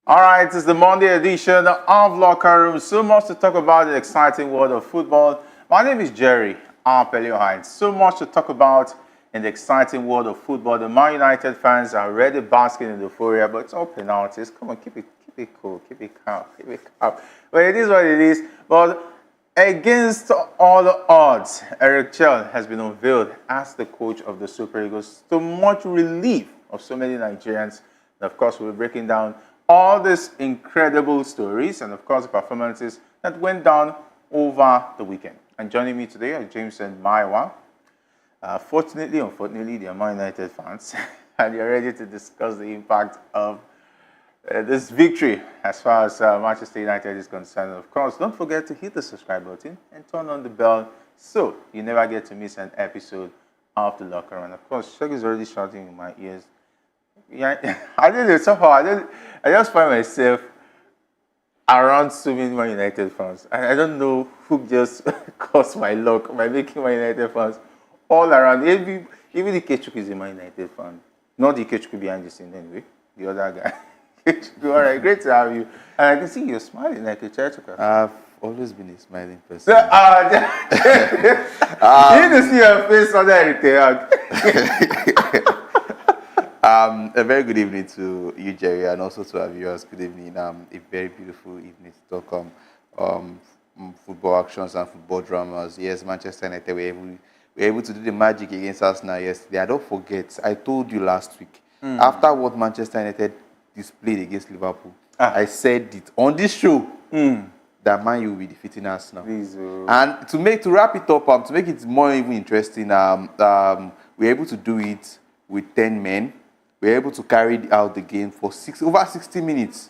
All right, it's the Monday edition of Locker Room. So much to talk about in the exciting world of football. My name is Jerry Arpelio Heights. So much to talk about in the exciting world of football. The Man United fans are already basking in euphoria, but it's all penalties. Come on, keep it cool, keep it calm, keep it calm. But it is what it is. But against all the odds, Chelle has been unveiled as the coach of the Super Eagles, to much relief of so many Nigerians. And of course, we'll be breaking down all these incredible stories and, of course, the performances that went down over the weekend. And joining me today are James and Maiwa. Fortunately, unfortunately, they are Man United fans, and they're ready to discuss the impact of this victory as far as Manchester United is concerned. Of course, don't forget to hit the subscribe button and turn on the bell so you never get to miss an episode of The Locker Room. And of course, Shug is already shouting in my ears. Yeah, I did it somehow. I just find myself around so many Man United fans. I don't know who just caused my luck by making Man United fans all around. Even Ikechukwu is a Man United fan. Not the Ikechukwu behind the scene anyway. The other guy. All right, great to have you. And I can see you're smiling like a church. I've always been a smiling person. You need to see your face on that. A very good evening to you, Jerry, and also to our viewers. Good evening. A very beautiful evening to talk football actions and football dramas. Yes, Manchester United were able to do the magic against Arsenal yesterday. I don't forget, I told you last week, after what Manchester United displayed against Liverpool, I said it on this show that Man U will be defeating Arsenal. And to wrap it up, to make it more even interesting, we're able to do it with 10 men. We're able to carry out the game for over 60 minutes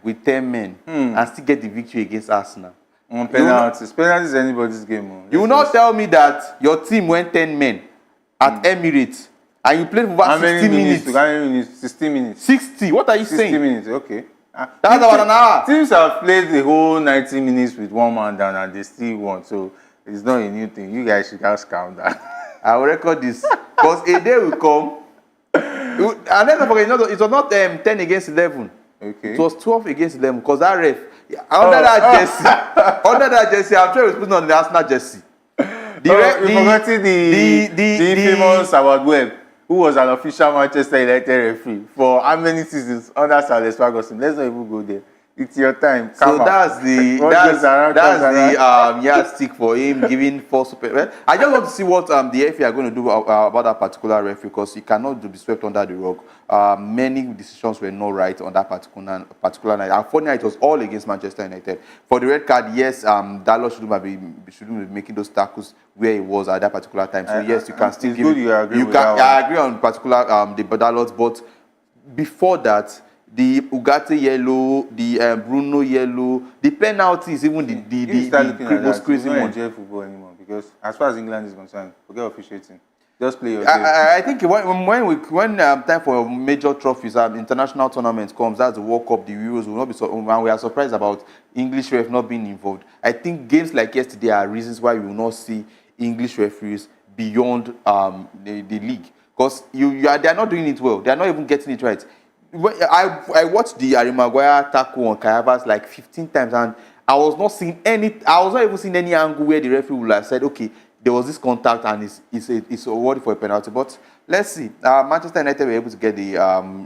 with 10 men and still get the victory against Arsenal. On penalties. Penalties is anybody's game. You will not tell me that your team went 10 men at Emirates and you played for over 60 minutes. How many minutes? 60 minutes. 60? What are you 60 saying? 60 minutes, okay. That's about an hour. Teams have played the whole 90 minutes with one man down and they still won. So it's not a new thing. You guys should just calm down. I will record this because a day will come. And then it was not 10 against 11. Okay. It was 12 against 11 because that ref, under that jersey, I'm sure he was putting on the Arsenal jersey. Forgetting the famous Howard Webb, who was an official Manchester United referee for how many seasons under Sir Alex Ferguson. Let's not even go there. It's your time. So that's the yardstick for him giving false super. Well, I just want to see what the FA are going to do about that particular referee because he cannot be swept under the rug. Many decisions were not right on that particular night. Unfortunately, it was all against Manchester United. For the red card, yes, Dalot shouldn't be making those tackles where he was at that particular time. So yes, you can still give it. I agree on particular the Dalot, but before that, the Ugarte yellow, the Bruno yellow, the penalties, even the most crazy one. Enjoy football anymore because as far as England is concerned, forget officiating. Just play your game. I think when time for major trophies, international tournaments comes, that's the World Cup, the Euros will not be so. And we are surprised about English ref not being involved. I think games like yesterday are reasons why we will not see English referees beyond the league because they are not doing it well. They are not even getting it right. I watched the Harry Maguire tackle on Kai Havertz like 15 times and I was not even seeing any angle where the referee would have said, okay, there was this contact and it's awarded for a penalty. But let's see. Manchester United were able to get the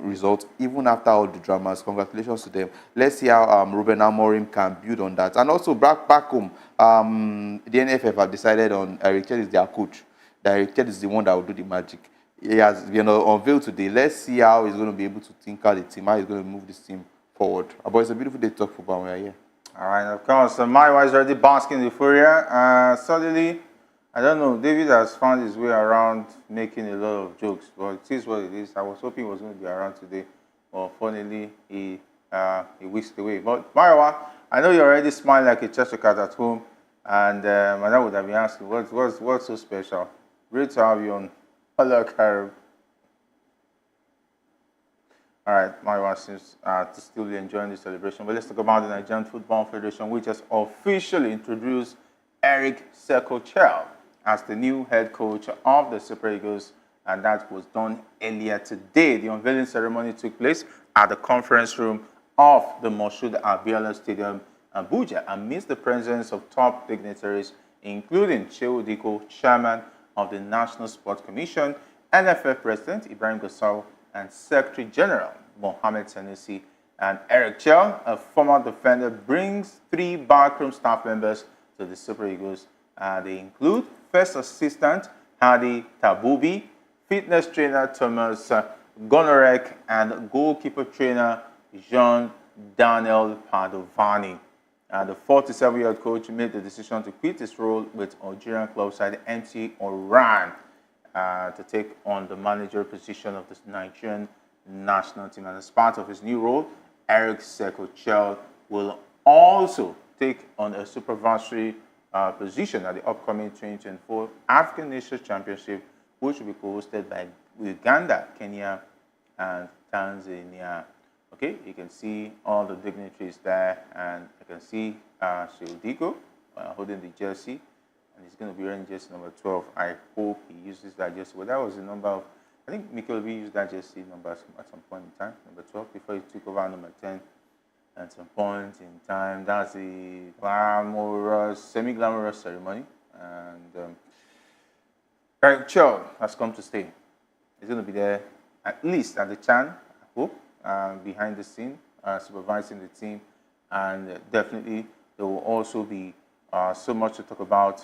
result even after all the dramas. Congratulations to them. Let's see how Ruben Amorim can build on that. And also back home, the NFF have decided on Eric Chelle is their coach. That Eric Chelle is the one that will do the magic. He has been unveiled today. Let's see how he's going to be able to think out the team, how he's going to move this team forward. But it's a beautiful day to talk football. We are here. All right, of course. So my wife is already basking in euphoria. Suddenly, I don't know, David has found his way around making a lot of jokes. But it is what it is. I was hoping he was going to be around today. But fortunately, he whisked away. But Maiwa, I know you're already smiling like a Chester cat at home. And I would have been asking, what's so special? Great to have you on. Hello, Carib. All right, Maiwa seems to still be enjoying the celebration. But let's talk about the Nigerian Football Federation, which has officially introduced Eric Chelle as the new head coach of the Super Eagles, and that was done earlier today. The unveiling ceremony took place at the conference room of the Moshood Abiola Stadium, Abuja, amidst the presence of top dignitaries, including Chelle, chairman of the National Sports Commission, NFF President Ibrahim Gusau, and Secretary General Mohammed Sanusi. And Eric Chelle, a former defender, brings 3 backroom staff members to the Super Eagles. They include First Assistant Hadi Tabubi, Fitness Trainer Thomas Gonorek, and Goalkeeper Trainer Jean Daniel Padovani. The 47-year-old coach made the decision to quit his role with Algerian club side MC Oran to take on the manager position of the Nigerian national team. And as part of his new role, Eric Chelle will also take on a supervisory position at the upcoming 2024 African Nations Championship, which will be hosted by Uganda, Kenya, and Tanzania. Okay, you can see all the dignitaries there, and I can see Chelle holding the jersey, and he's going to be wearing jersey number 12. I hope he uses that jersey. Well, that was the number of, I think Mikel B used that jersey number at some point in time, number 12, before he took over number 10 at some point in time. That's the glamorous, semi-glamorous ceremony, and Eric Chelle has come to stay. He's going to be there at least at the Chan, I hope, behind the scene, supervising the team, and definitely there will also be so much to talk about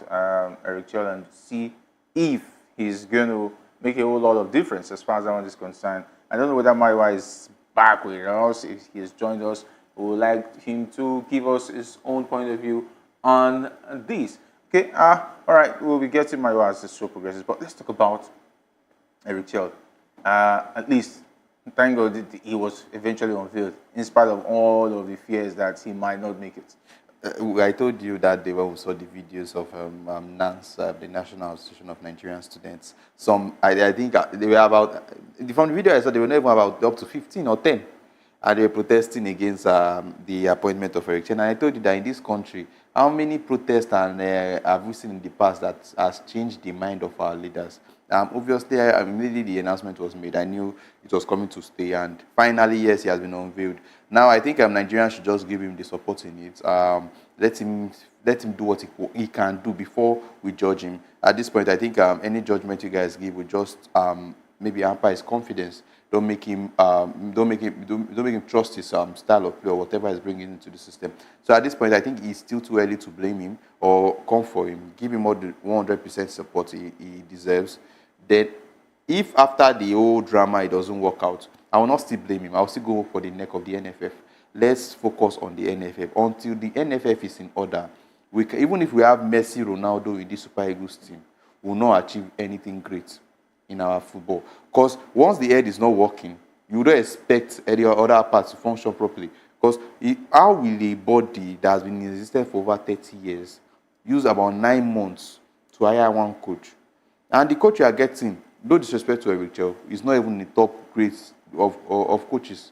Eric Chelle and see if he's going to make a whole lot of difference as far as that one is concerned. I don't know whether Maiwa is back with us, if he has joined us. We would like him to give us his own point of view on this. Okay, all right, we'll be getting Maiwa as the show progresses, but let's talk about Eric Chelle. At least, thank God he was eventually unveiled, in spite of all of the fears that he might not make it. I told you that day when we saw the videos of NANS, the National Association of Nigerian Students. I think they were about, from the video I saw, they were not even about up to 15 or 10. And they were protesting against the appointment of Eric Chelle. And I told you that in this country, how many protests have we seen in the past that has changed the mind of our leaders? Obviously, immediately the announcement was made, I knew it was coming to stay, and finally, yes, he has been unveiled. Now, I think Nigerians should just give him the support he needs. Let him do what he can do before we judge him. At this point, I think any judgment you guys give will just maybe hamper his confidence. Don't make him trust his style of play or whatever he's bringing into the system. So at this point, I think it's still too early to blame him or come for him. Give him all the 100% support he deserves. Then, if after the whole drama it doesn't work out, I will not still blame him. I will still go for the neck of the NFF. Let's focus on the NFF until the NFF is in order. Even if we have Messi, Ronaldo in the Super Eagles team, we will not achieve anything great in our football. Because once the head is not working, you don't expect any other parts to function properly. Because how will a body that has been in existence for over 30 years use about 9 months to hire one coach? And the coach you are getting, no disrespect to Eric Chelle, is not even in the top grades of coaches.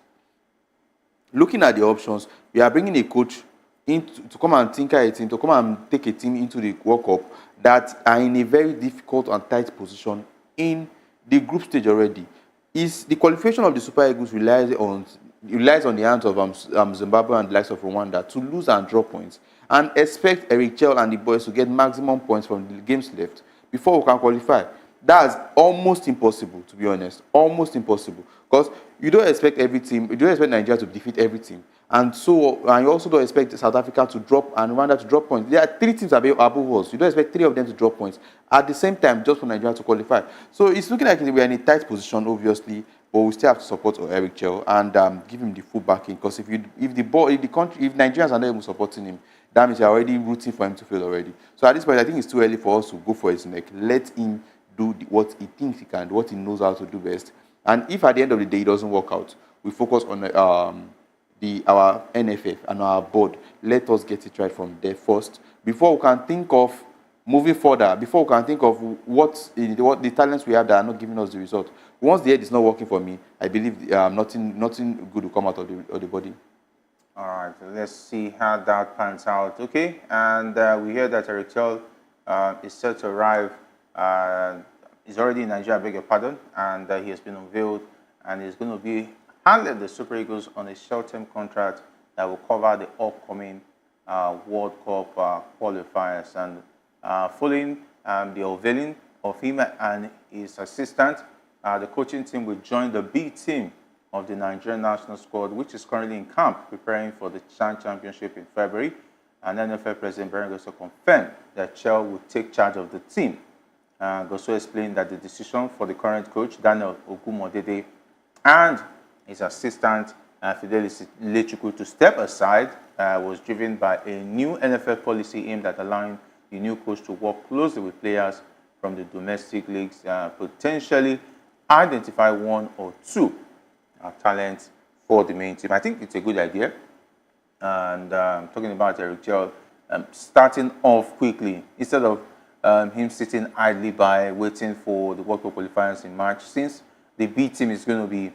Looking at the options, we are bringing a coach in to come and tinker a team, to come and take a team into the World Cup that are in a very difficult and tight position in the group stage already. Is the qualification of the Super Eagles relies on the hands of Zimbabwe and the likes of Rwanda to lose and draw points, and expect Eric Chelle and the boys to get maximum points from the games left before we can qualify. That's almost impossible, to be honest. Almost impossible. Because you don't expect every team, you don't expect Nigeria to defeat every team. And you also don't expect South Africa to drop and Rwanda to drop points. There are 3 teams above us. You don't expect 3 of them to drop points at the same time just for Nigeria to qualify. So it's looking like we're in a tight position, obviously, but we still have to support Eric Chelle and give him the full backing. Because if Nigerians are not even supporting him, that means you're already rooting for him to fail already. So at this point, I think it's too early for us to go for his neck. Let him do what he thinks he can, what he knows how to do best. And if at the end of the day it doesn't work out, we focus on our NFF and our board. Let us get it right from there first before we can think of moving further, before we can think of what the talents we have that are not giving us the result. Once the head is not working for me, I believe nothing good will come out of the body. All right, let's see how that pans out. Okay, and we hear that Eric Chelle is set to arrive. He's already in Nigeria, I beg your pardon, and he has been unveiled, and he's going to be and left the Super Eagles on a short-term contract that will cover the upcoming World Cup qualifiers. And following the unveiling of him and his assistant, the coaching team will join the B team of the Nigerian national squad, which is currently in camp preparing for the CHAN Championship in February. And NFL President Barry Goso confirmed that Chelle will take charge of the team. Goso explained that the decision for the current coach, Daniel Ogumodede, and his assistant, Fidelis Lechukwu, to step aside was driven by a new NFL policy aimed at allowing the new coach to work closely with players from the domestic leagues, potentially identify one or two talents for the main team. I think it's a good idea. And talking about Eric Chelle, starting off quickly, instead of him sitting idly by waiting for the World Cup qualifiers in March, since the B team is going to be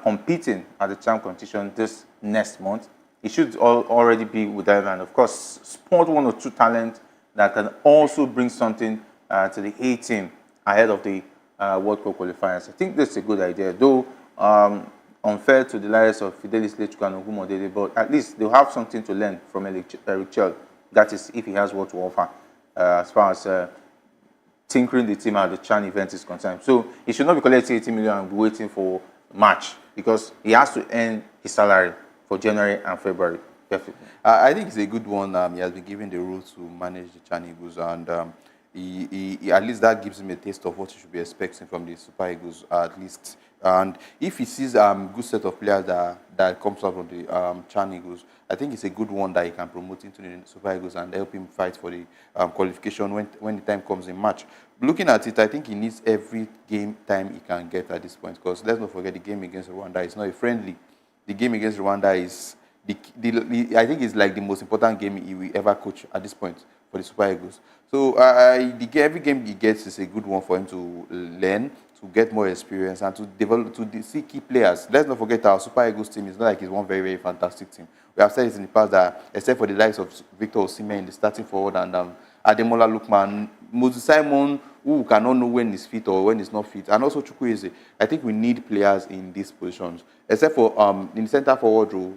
competing at the CHAN competition this next month, he should already be with them, and of course spot one or two talent that can also bring something to the A team ahead of the World Cup qualifiers. I think that's a good idea, though unfair to the likes of Fidelis Lechukwu and Ogumodede, but at least they'll have something to learn from Eric Chelle. That is, if he has what to offer as far as tinkering the team at the CHAN event is concerned. So he should not be collecting 80 million and be waiting for March, because he has to earn his salary for January and February. Definitely. I think it's a good one. He has been given the role to manage the CHAN Eagles, and he at least that gives him a taste of what he should be expecting from the Super Eagles, at least. And if he sees a good set of players that comes out from the CHAN Eagles, I think it's a good one that he can promote into the Super Eagles and help him fight for the qualification when the time comes in March. Looking at it, I think he needs every game time he can get at this point, because let's not forget the game against Rwanda is not a friendly. The game against Rwanda is, I think it's like the most important game he will ever coach at this point for the Super Eagles. So every game he gets is a good one for him to learn, to get more experience, and to develop, to see key players. Let's not forget our Super Eagles team is not like it's one very, very fantastic team. We have said it in the past that, except for the likes of Victor Osimhen in the starting forward and Ademola Lookman, Moses Simon, who cannot know when he's fit or when he's not fit, and also Chukwueze. I think we need players in these positions, except for in the center forward role.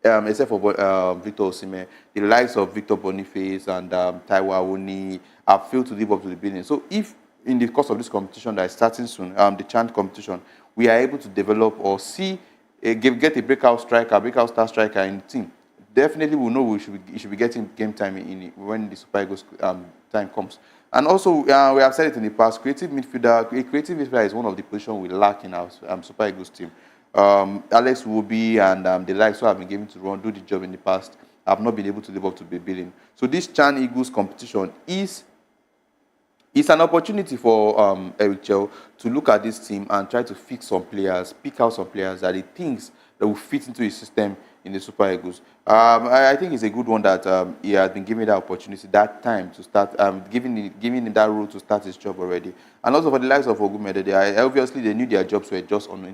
Except for Victor Osimhen, the likes of Victor Boniface and Taiwo Awoni have failed to live up to the billing. So if in the course of this competition that is starting soon, the CHAN competition, we are able to develop or see, get a breakout star striker in the team, definitely we'll know he should be getting game time when the Super Eagles time comes. And also, we have said it in the past, creative midfielder is one of the positions we lack in our Super Eagles team. Alex Wobi and the likes who have been given to do the job in the past have not been able to live up to the billing. So this CHAN Eagles competition is an opportunity for Eric Chelle to look at this team and try to pick out some players that he thinks that will fit into his system in the Super Eagles. I think it's a good one that he has been given that opportunity, that time to start, giving him that role to start his job already. And also for the likes of Ogumodede, obviously they knew their jobs were just on an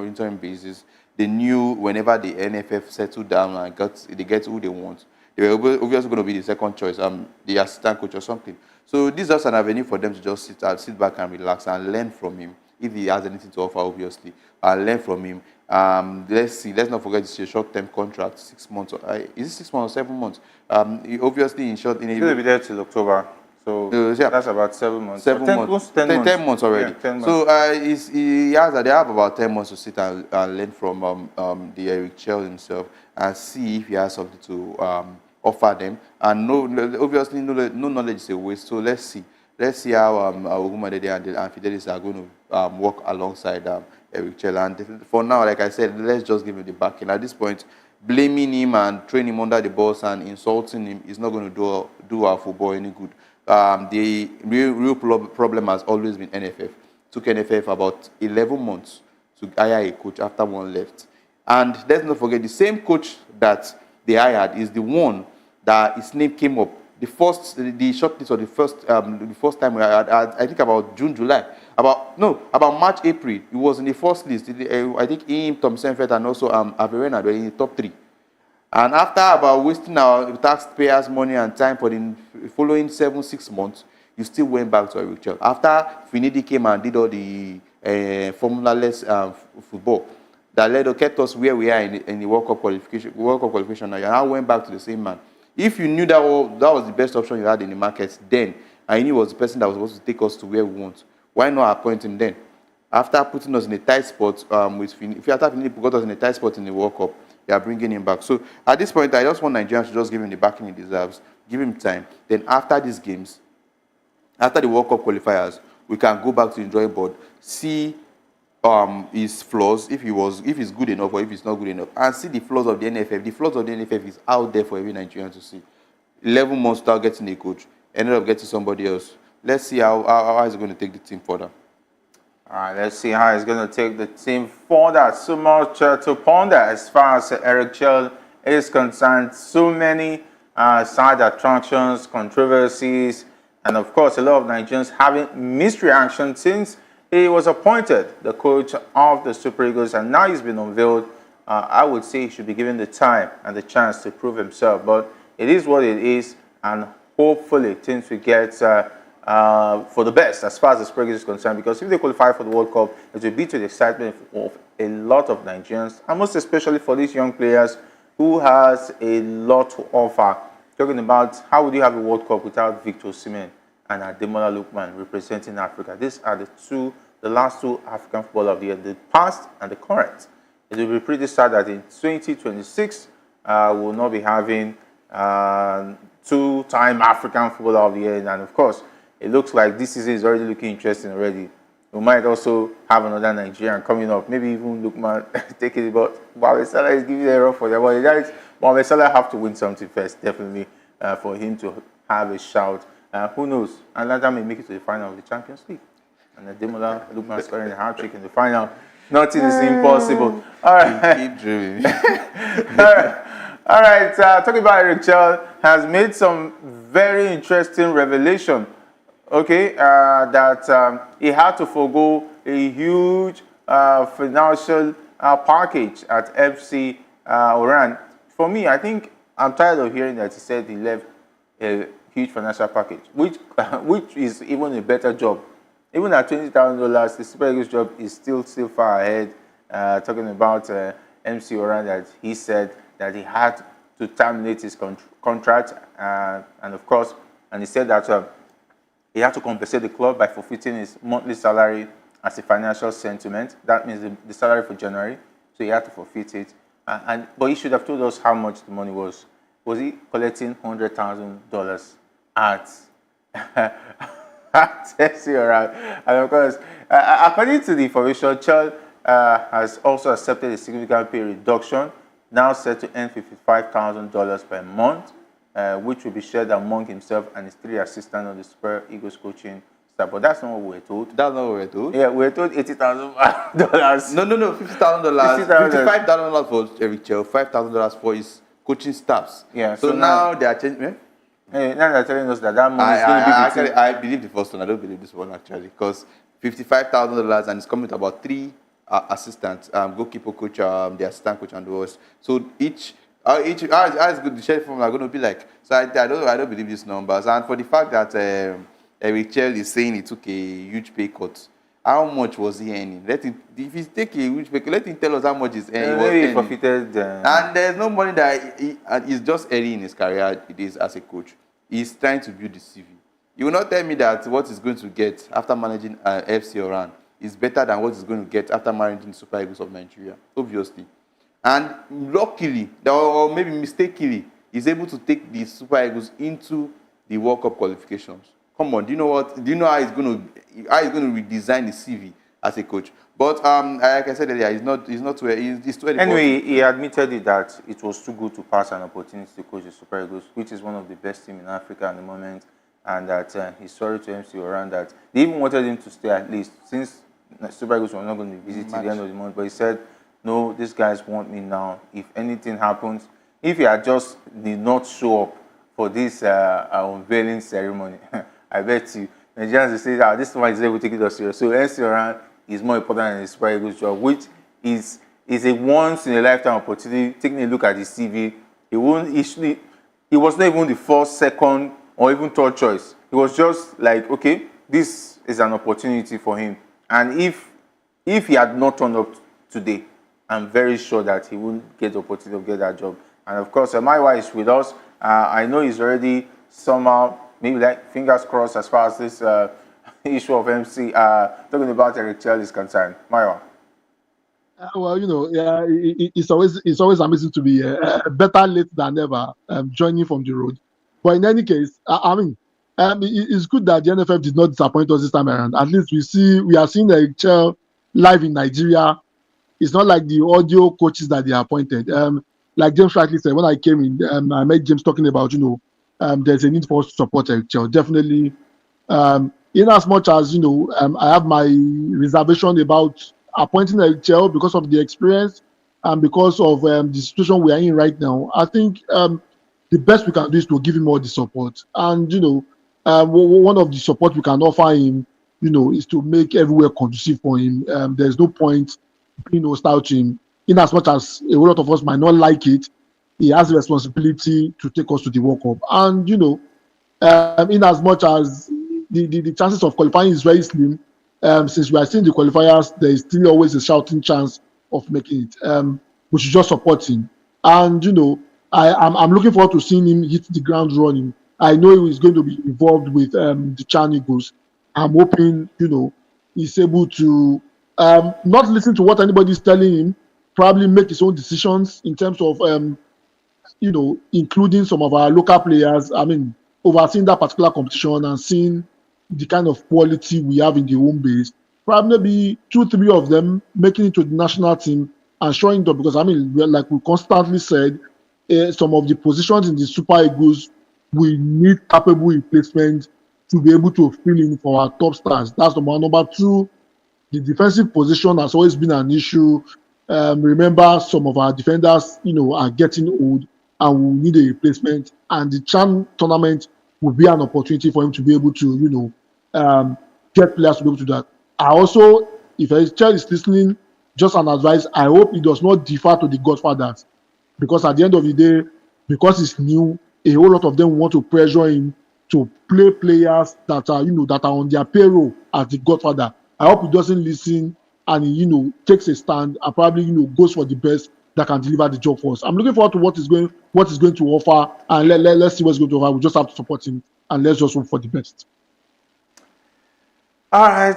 interim basis. They knew whenever the NFF settled down and they get who they want, they were obviously going to be the second choice, the assistant coach or something. So this is just an avenue for them to just sit back and relax and learn from him, if he has anything to offer, obviously, and learn from him. Let's see. Let's not forget it's a short-term contract, 6 months. Is it 6 months or 7 months? Obviously, in short, He's going to be there till October, so yeah, that's about 7 months. 10 months. 10 months already. Yeah, 10 months. So they have about 10 months to sit and learn from the Eric Chelle himself and see if he has something to offer them. And obviously, no knowledge is a waste. So let's see. Let's see how Ogumodede and Fidelis are going to work alongside Eric Chelle. And for now, like I said, let's just give him the backing. At this point, blaming him and throwing him under the bus and insulting him is not going to do our football any good. The real problem has always been NFF. Took NFF about 11 months to hire a coach after one left. And let's not forget, the same coach that they hired is the one that his name came up. The shortlist or the first time I think about June, July, about March, April, it was in the first list. I think him, Tom Senfeld, and also Averena were in the top 3. And after about wasting our taxpayers' money and time for the following 6 months, you still went back to Eric Chelle. After Finidi came and did all the formula-less football, that led us, kept us where we are in the World Cup qualification now. You now went back to the same man. If you knew that was the best option you had in the market then, and you knew he was the person that was supposed to take us to where we want, why not appoint him then? After putting us in a tight spot, if after Philippe got us in a tight spot in the World Cup, they are bringing him back. So at this point, I just want Nigerians to just give him the backing he deserves, give him time. Then after these games, after the World Cup qualifiers, we can go back to the drawing board, see his flaws, if he's good enough or if he's not good enough, and see the flaws of the NFF. The flaws of the NFF is out there for every Nigerian to see. 11 months without getting a coach, ended up getting somebody else. Let's see how he's going to take the team further. All right, let's see how he's going to take the team further. So much to ponder as far as Eric Chelle is concerned. So many side attractions, controversies, and of course, a lot of Nigerians having mixed reaction since he was appointed the coach of the Super Eagles, and now he's been unveiled. I would say he should be given the time and the chance to prove himself. But it is what it is, and hopefully things will get for the best as far as the Super Eagles is concerned. Because if they qualify for the World Cup, it will be to the excitement of a lot of Nigerians, and most especially for these young players who has a lot to offer. Talking about how would you have a World Cup without Victor Osimhen and Ademola Lookman representing Africa. These are the last two African football of the year, the past and the current. It will be pretty sad that in 2026 we will not be having two-time African footballer of the year. And of course, it looks like this season is already looking interesting already. We might also have another Nigerian coming up, maybe even Lookman take it, but Mohamed Salah is giving a run for them. But Mohamed Salah have to win something first, definitely, for him to have a shout. Who knows? Atlanta may make it to the final of the Champions League. And Ademola Lookman scoring a hat-trick in the final. Nothing is impossible. All right. Keep dreaming. All right. Talking about Eric Chelle has made some very interesting revelation. Okay, that he had to forgo a huge financial package at FC Oran. For me, I think I'm tired of hearing that he said he left a huge financial package, which is even a better job. Even at $20,000, the Super Eagles job is still far ahead. Talking about MC Oran, that he said that he had to terminate his contract, and of course, and he said that he had to compensate the club by forfeiting his monthly salary as a financial sentiment. That means the salary for January, so he had to forfeit it. But he should have told us how much the money was. Was he collecting $100,000 at FC Oran? And of course, according to the information, Chelle has also accepted a significant pay reduction, now set to earn $55,000 per month, which will be shared among himself and his 3 assistants on the Super Eagles coaching staff. But that's not what we were told. That's not what we were told? Yeah, we were told $80,000. No, $50,000. $55,000 for Eric Chelle, $5,000 for his coaching staffs. Yeah. So now they are changing. Now they're telling us that money is going to be actually, I believe the first one. I don't believe this one actually, because $55,000 and it's coming to about 3 assistants, goalkeeper coach, the assistant coach, and the rest. So each how is good the share form are going to be like. So I don't believe these numbers. And for the fact that Eric Chelle is saying he took a huge pay cut, how much was he earning? If he's taking a huge pay cut, let him tell us how much he's earning. Maybe he forfeited. And there's no money that he's just earning in his career. It is as a coach. He's trying to build the CV. You will not tell me that what he's going to get after managing FC Oran is better than what he's going to get after managing the Super Eagles of Nigeria, obviously. And luckily, or maybe mistakenly, he's able to take the Super Eagles into the World Cup qualifications. Come on, do you know what? Do you know how he's going to redesign his CV as a coach? But like I said earlier, he's too early. Anyway, he admitted that it was too good to pass an opportunity to coach the Super Eagles, which is one of the best teams in Africa at the moment, and that he's sorry to MC Oran that they even wanted him to stay at least, since Super Eagles were not going to visit till the end of the month. But he said, no, these guys want me now. If anything happens, if he had just did not show up for this unveiling ceremony, I bet you Nigerians will say that this one is able to take it serious. So MC Oran is more important than the Super Eagles job, which is a once in a lifetime opportunity. Taking a look at his CV, he was not even the first, second, or even third choice. It was just like, okay, this is an opportunity for him. And if he had not turned up today, I'm very sure that he will get the opportunity to get that job. And of course, my wife is with us. I know he's already somehow, maybe like fingers crossed as far as this issue of MC, talking about Eric Chelle is concerned. Maiwa. Well, yeah, it's always amazing to be better late than never, joining from the road. But in any case, I mean, it's good that the NFF did not disappoint us this time around. At least we are seeing a child live in Nigeria. It's not like the audio coaches that they appointed. Like James rightly said, when I came in, I met James talking about, there's a need for us to support a child. Definitely, in as much as I have my reservation about appointing a Chelle because of the experience and because of the situation we are in right now. I think the best we can do is to give him all the support. And one of the support we can offer him, is to make everywhere conducive for him. There's no point being hostile to him. In as much as a lot of us might not like it, he has the responsibility to take us to the World Cup. And in as much as the chances of qualifying is very slim, since we are seeing the qualifiers, there is still always a shouting chance of making it. We should just support him. And I'm looking forward to seeing him hit the ground running. I know he is going to be involved with the Chan Eagles. I'm hoping he's able to not listen to what anybody is telling him, probably make his own decisions in terms of including some of our local players. I mean, overseeing that particular competition and seeing the kind of quality we have in the home base. Probably maybe 2-3 of them making it to the national team and showing up, because I mean, like we constantly said, some of the positions in the Super Eagles, we need capable replacement to be able to fill in for our top stars. That's number one. Number two, the defensive position has always been an issue. Remember, some of our defenders, are getting old and will need a replacement. And the Chan tournament will be an opportunity for him to be able to, get players to be able to do that. I also, if a child is listening, just an advice, I hope he does not defer to the Godfathers. Because at the end of the day, because it's new, a whole lot of them want to pressure him to play players that are, that are on their payroll as the Godfather. I hope he doesn't listen and he, takes a stand and probably, goes for the best that can deliver the job for us. I'm looking forward to what he's going to offer, and let's see what's going to offer. We just have to support him and let's just hope for the best. All right,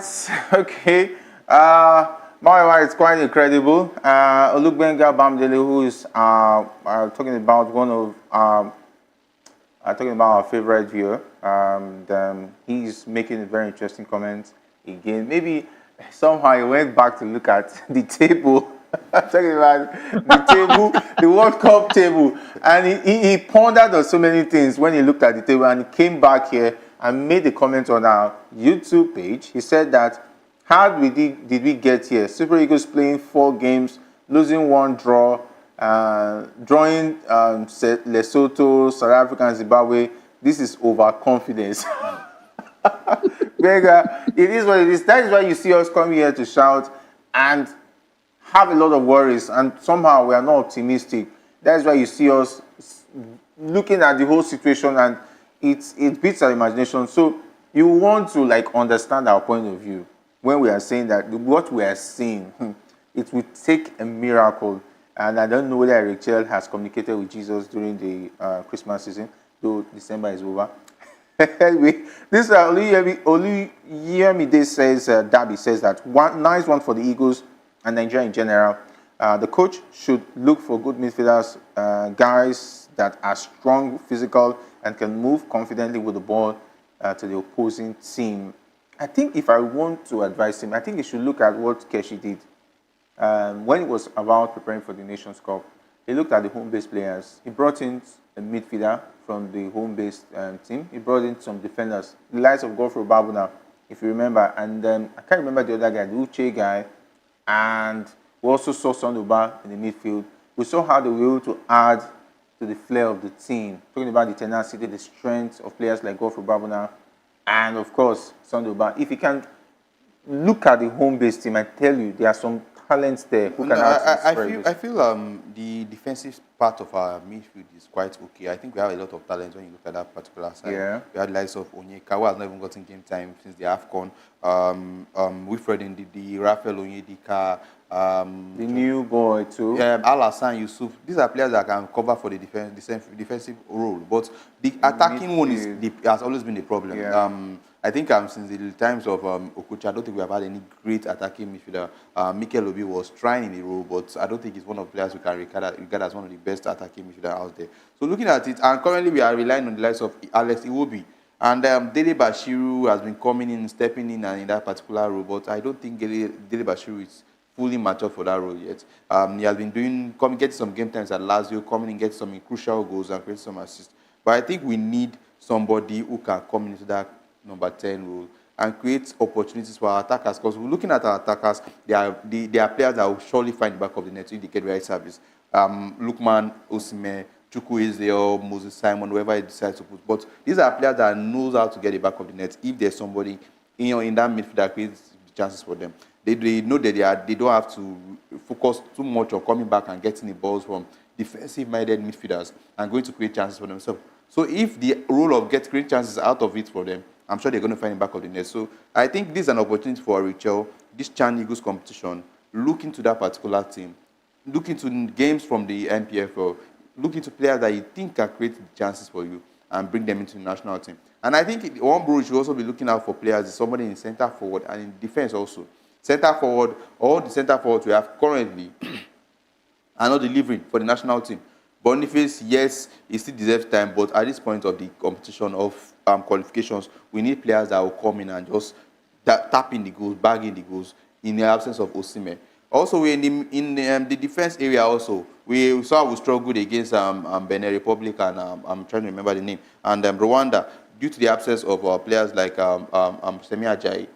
okay. Maiwa, it's quite incredible. Olugbenga Bamdele, who is talking about one of talking about our favorite viewer, he's making a very interesting comment again. Maybe somehow he went back to look at the table, talking about the table, the World Cup table, and he pondered on so many things when he looked at the table, and he came back here and made a comment on our YouTube page. He said that, how did we get here? Super Eagles playing 4 games, losing 1 draw, drawing Lesotho, South Africa, and Zimbabwe. This is overconfidence. It is what it is. That is why you see us coming here to shout and have a lot of worries, and somehow we are not optimistic. That is why you see us looking at the whole situation, and it beats our imagination. So you want to understand our point of view when we are saying that what we are seeing, it will take a miracle. And I don't know whether Eric Chelle has communicated with Jesus during the Christmas season, though December is over. Anyway, this Oluyemide says, Dabi says that nice one for the Eagles and Nigeria in general. The coach should look for good midfielders, guys that are strong, physical, and can move confidently with the ball to the opposing team. I think if I want to advise him, I think he should look at what Keshi did. When it was about preparing for the Nations Cup, he looked at the home-based players. He brought in a midfielder from the home-based team. He brought in some defenders, the likes of Godfrey Babuna, if you remember. And I can't remember the other guy, the Uche guy. And we also saw Sandoba in the midfield. We saw how they were able to add to the flair of the team. Talking about the tenacity, the strength of players like Godfrey Babuna, and of course, Sandoba. If you can look at the home-based team, I tell you, there are some talents there who can I feel the defensive part of our midfield is quite okay. I think we have a lot of talent when you look at that particular side. Yeah. We had the likes of Onyeka, who has not even gotten game time since the AFCON. Wilfred Ndidi, Raphael Onyedika, The new boy too. Al-Hassan Yusuf. These are players that can cover for the defensive role, but the attacking one has always been a problem. Yeah. I think since the times of Okucha, I don't think we have had any great attacking midfielder. Mikel Obi was trying in the role, but I don't think he's one of the players we can regard as one of the best attacking midfielders out there. So looking at it, and currently we are relying on the likes of Alex Iwobi. And Dele Bashiru has been coming in, stepping in, and in that particular role, but I don't think Dele Bashiru is fully matured for that role yet. He has been getting some game times at Lazio, coming in, get some crucial goals and create some assists. But I think we need somebody who can come into that number 10 role and create opportunities for our attackers. Because we're looking at our attackers, they are players that will surely find the back of the net if they get right service. Lukman, Osimhen, Chukwu is there, Moses Simon, whoever he decides to put. But these are players that knows how to get the back of the net if there's somebody in that midfield that creates chances for them. They know that they don't have to focus too much on coming back and getting the balls from defensive-minded midfielders and going to create chances for themselves. So if the role of creating chances out of it for them, I'm sure they're going to find the back of the net. So I think this is an opportunity for Chelle, this Chan Eagles competition, look into that particular team, look into games from the NPFL, look into players that you think can create chances for you and bring them into the national team. And I think one bro should also be looking out for players, is somebody in centre forward and in defense also. Centre forward, all the centre forwards we have currently are not delivering for the national team. Boniface, yes, he still deserves time, but at this point of the competition of qualifications, we need players that will come in and just tap in the goals, bag in the goals, in the absence of Osimhen. Also, we're in the defense area also. We saw we struggled against Benin Republic and I'm trying to remember the name, and Rwanda, due to the absence of players like Semi Ajayi.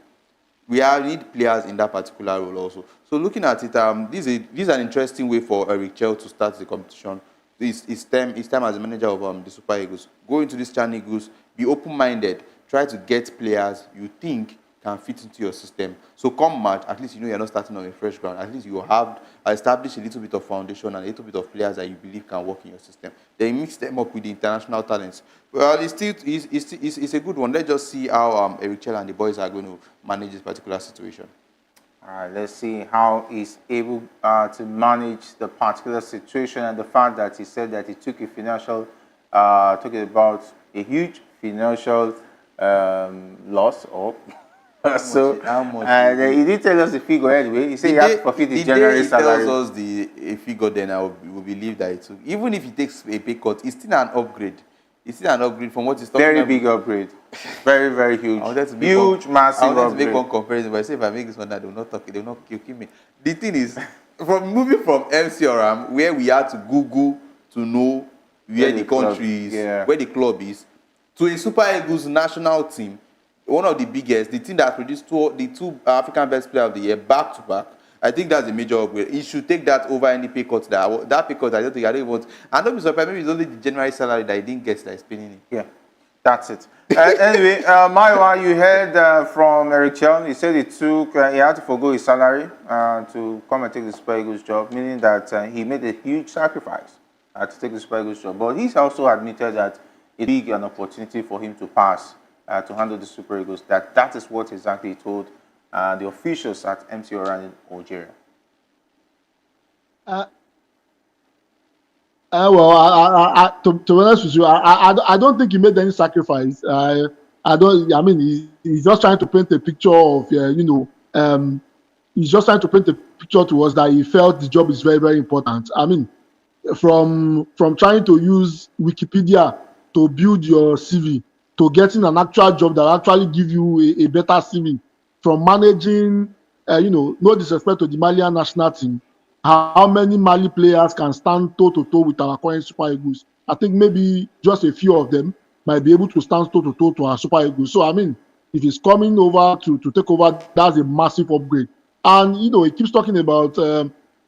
We need players in that particular role also. So looking at it, this is an interesting way for Chelle to start the competition. It's time as a manager of the Super Eagles. Go into this Chan Eagles, be open-minded, try to get players you think can fit into your system. So come March, at least you know you're not starting on a fresh ground. At least you have established a little bit of foundation and a little bit of players that you believe can work in your system. Then mix them up with the international talents. Well, it's a good one. Let's just see how Chelle and the boys are going to manage this particular situation. All right, let's see how he's able to manage the particular situation, and the fact that he said that he took a financial, talking about a huge financial loss or so. How much? And he didn't tell us the figure anyway. He said he has to forfeit his January salary. He tells us the figure, then we will believe that it took. Even if he takes a pay cut, it's still an upgrade. It's still an upgrade from what he's talking about. Very big upgrade. Very, very huge. Huge, massive upgrade. I wanted to make one comparison, but I say if I make this one, they will not talk. They will not kill me. The thing is, from moving from MCRM, where we had to Google to know where the country is, where the club is, to a Super Eagles national team, one of the biggest, the team that produced the two African best players of the year back to back. I think that's a major upgrade. He should take that over any pay cut that pay cut. I don't even want. And don't be surprised. Maybe it's only the January salary that he didn't get that is paying him. Yeah, that's it. Anyway, Maiwa, you heard from Chelle. He said he had to forgo his salary to come and take the Super Eagles job, meaning that he made a huge sacrifice to take the Super Eagles job. But he's also admitted that it's big an opportunity for him to pass to handle the Super Eagles. That is what exactly he told the officials at MC Oran in Algeria. Well, to be honest with you, I don't think he made any sacrifice. I don't. I mean, he's just trying to paint a picture of, he's just trying to paint a picture to us that he felt the job is very, very important. I mean, from trying to use Wikipedia to build your CV to getting an actual job that actually give you a better CV, from managing, no disrespect to the Malian national team, how many Mali players can stand toe-to-toe with our current Super Eagles? I think maybe just a few of them might be able to stand toe-to-toe to our Super Eagles. So, I mean, if he's coming over to take over, that's a massive upgrade. And, he keeps talking about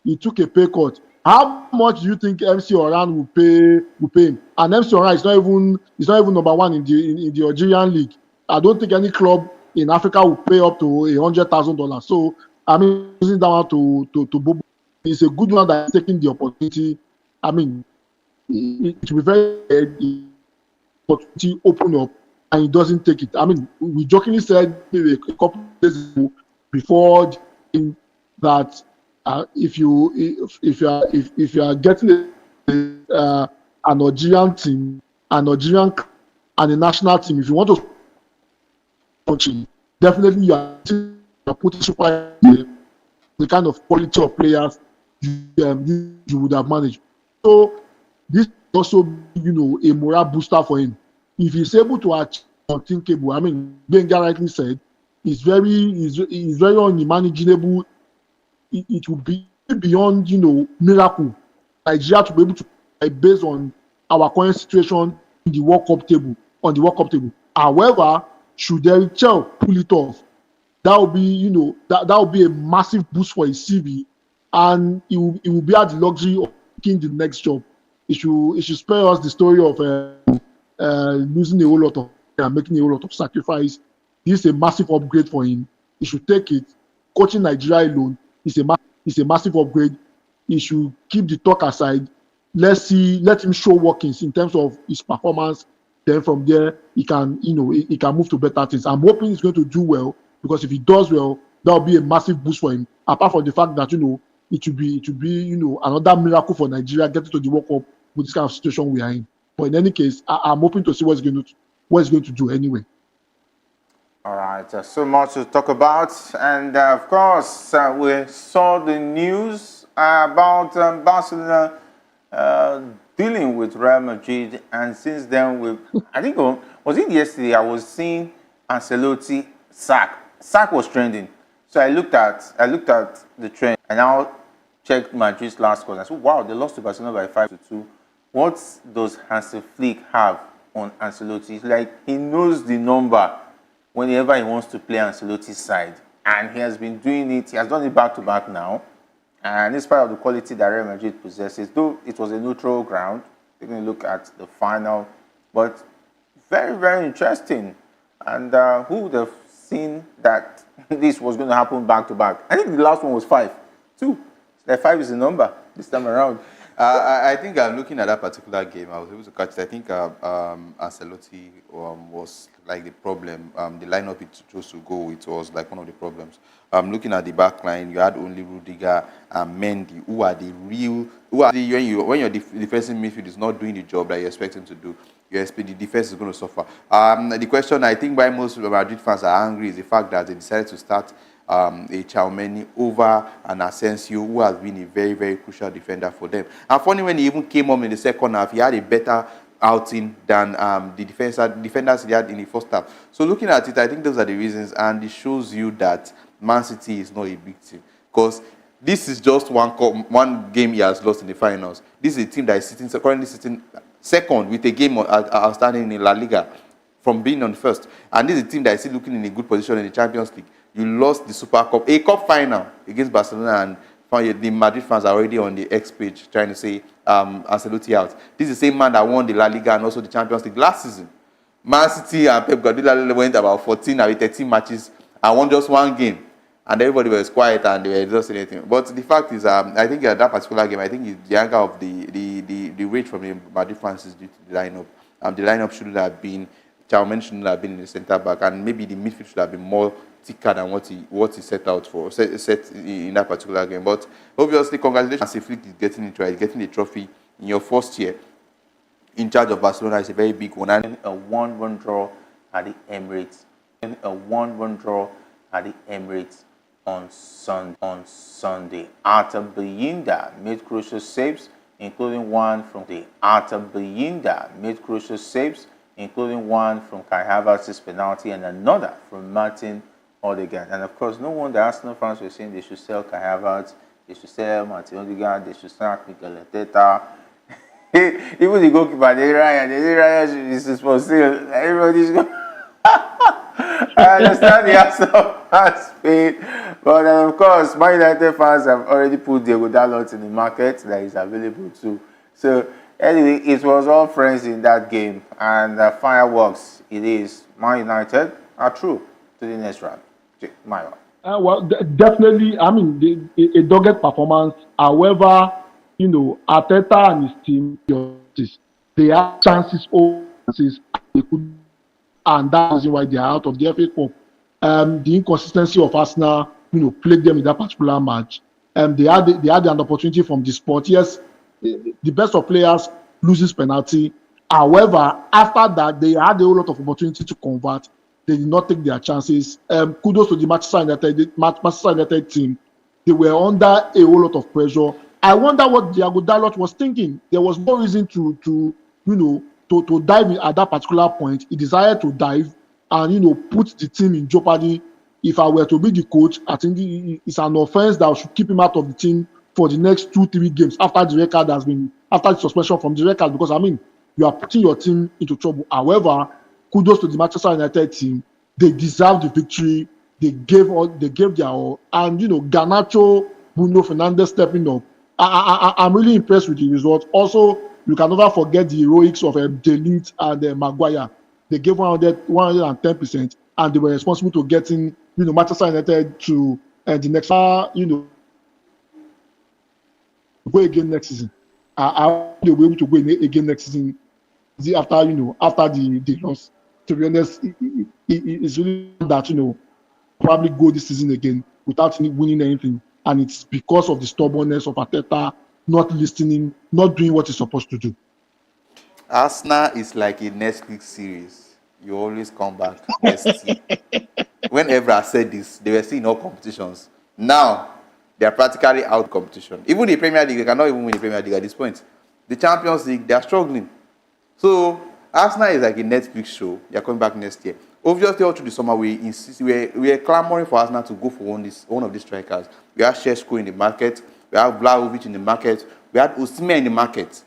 he took a pay cut. How much do you think MC Oran will pay him? And MC Oran is not even number one in the Algerian league. I don't think any club in Africa will pay up to $100,000. So, I mean, using that one to Bobo, it's a good one that is taking the opportunity. I mean, it will be very opportunity open up, and he doesn't take it. I mean, we jokingly said maybe a couple of days ago before that if you are getting an Nigerian team, an Nigerian and a national team, if you want to country, definitely you are putting super the kind of quality of players you would have managed. So this also, a moral booster for him. If he's able to achieve unthinkable, I mean, Benga rightly said, it's very unimaginable. It will be beyond, miracle. Nigeria to be able to based on our current situation in the World Cup table, on the World Cup table. However, should Chelle pull it off, that will be, that will be a massive boost for his CV, and he will be at the luxury of taking the next job. It should spare us the story of losing a whole lot of and making a whole lot of sacrifice. This is a massive upgrade for him. He should take it. Coaching Nigeria alone is a massive upgrade. He should keep the talk aside. Let him show workings in terms of his performance. Then from there, he can move to better things. I'm hoping he's going to do well, because if he does well, that will be a massive boost for him. Apart from the fact that, it would be another miracle for Nigeria getting to the World Cup with this kind of situation we are in. But in any case, I'm hoping to see what he's going to do anyway. All right, so much to talk about, and of course, we saw the news about Barcelona dealing with Real Madrid, and since then, I think, was it yesterday? I was seeing Ancelotti sack. Sack was trending, so I looked at the trend, and I checked Madrid's last score. And I said, "Wow, they lost to Barcelona by 5-2." What does Hansi Flick have on Ancelotti? It's like he knows the number whenever he wants to play Ancelotti's side. And he has been doing it. He has done it back-to-back now. And in spite of the quality that Real Madrid possesses, though it was a neutral ground, taking a look at the final, but very, very interesting. And who would have seen that this was going to happen back-to-back? I think the last one was 5-2. That 5 is the number this time around. I think looking at that particular game, I was able to catch it. I think Ancelotti was like the problem. The lineup it chose to go, it was like one of the problems. Looking at the back line, you had only Rudiger and Mendy, who are when your defensive midfield is not doing the job that you expect him to do, you expect the defense is going to suffer. The question I think why most Madrid fans are angry is the fact that they decided to start a Chelle over an Asensio, who has been a very, very crucial defender for them. And funny, when he even came on in the second half, he had a better outing than the defenders he had in the first half. So looking at it, I think those are the reasons, and it shows you that Man City is not a big team, because this is just one game he has lost in the finals. This is a team that is currently sitting second with a game outstanding in La Liga from being on first, and this is a team that is still looking in a good position in the Champions League. You lost the Super Cup, a cup final against Barcelona, and the Madrid fans are already on the X page trying to say Ancelotti out. This is the same man that won the La Liga and also the Champions League last season. Man City and Pep Guardiola went about 14 or 13 matches and won just one game. And everybody was quiet and they were just saying anything. But the fact is, I think that particular game, I think the anger of the rage from the Madrid fans is due to the lineup. The lineup shouldn't have been, Chelle shouldn't have been in the centre back, and maybe the midfield should have been more thicker than what he set out for, set in that particular game. But obviously, congratulations, if Flick is getting it right, getting the trophy in your first year in charge of Barcelona is a very big one. And a 1-1 draw at the Emirates. A 1-1 draw at the Emirates on Sunday. Arthur Bayinda made crucial saves, including one from Kai Havertz's penalty and another from Martin Odegaard. And of course, no wonder Arsenal fans were saying they should sell Kai Havertz, they should sell Martin Odegaard, they should sack Mikel Arteta. Even the goalkeeper, the Ryan is for sale. Everybody's going. I understand the Arsenal fans paid, but of course, Man United fans have already put their Godalot in the market that is available too. So anyway, it was all friends in that game, and fireworks. It is. Man United are through to the next round. Well, definitely. I mean, a dogged performance. However, Arteta and his team, they have chances, they could, and that's why they are out of the FA Cup. The inconsistency of Arsenal, plagued them in that particular match. They had an opportunity from the spot. Yes, the best of players loses penalty. However, after that, they had a whole lot of opportunity to convert. They did not take their chances. Kudos to the Manchester United team. They were under a whole lot of pressure. I wonder what Diego Dalot was thinking. There was no reason to dive in at that particular point. He decided to dive and put the team in jeopardy. If I were to be the coach, I think it's an offense that should keep him out of the team for the next 2-3 games after the suspension from the record, because you are putting your team into trouble. However, kudos to the Manchester United team. They deserve the victory. They gave their all. And Garnacho, Bruno Fernandes stepping up. I'm really impressed with the result. Also, you can never forget the heroics of Delete and Maguire. They gave 110%, and they were responsible to getting Manchester United to the next go again next season. I hope they will be able to go again next season after the loss. To be honest, it's really that probably go this season again without winning anything, and it's because of the stubbornness of Arteta not listening, not doing what he's supposed to do. Arsenal is like a Netflix series. You always come back next year. Whenever I said this, they were still in all competitions. Now, they are practically out of competition. Even the Premier League, they cannot even win the Premier League at this point. The Champions League, they are struggling. So, Arsenal is like a Netflix show. They are coming back next year. Obviously, all through the summer, we are clamoring for Arsenal to go for one of these strikers. We have Šeško in the market. We have Vlahovic in the market. We had Osimhen in the market.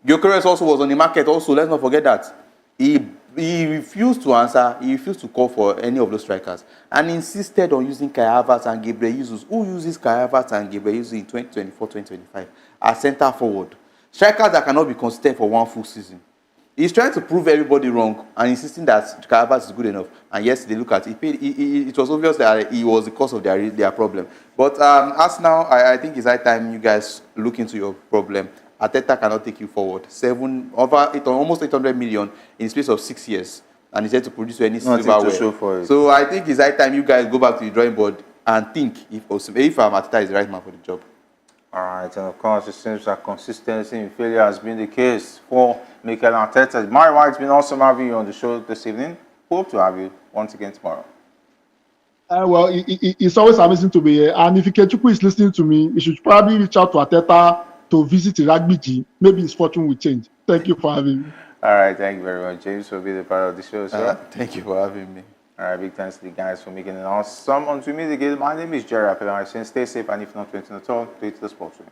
Gyökeres also was on the market also. Let's not forget that. He refused to answer. He refused to call for any of those strikers. And insisted on using Kai Havertz and Gabriel Jesus. Who uses Kai Havertz and Gabriel Jesus in 2024-2025 as centre forward? Strikers that cannot be consistent for one full season. He's trying to prove everybody wrong and insisting that Kai Havertz is good enough. And yes, they look at it. It was obvious that he was the cause of their problem. But Arsenal, I think it's high time you guys look into your problem. Arteta cannot take you forward. Almost 800 million in the space of 6 years. And he's yet to produce any silverware. So I think it's high time you guys go back to the drawing board and think if Arteta is the right man for the job. All right, and of course, it seems that consistency in failure has been the case for Mikel Arteta. My it's been awesome having you on the show this evening. Hope to have you once again tomorrow. Well, it's always amazing to be here. And if Ikechukwu is listening to me, he should probably reach out to Arteta to visit Iragbiji. Maybe his fortune will change. Thank you for having me. All right, thank you very much. James will be the part of the show, sir. Thank you for having me. All right, big thanks to the guys for making it awesome. Until we meet again, my name is Jerry Apelai. Stay safe, and if not, at all, do it to the sports room.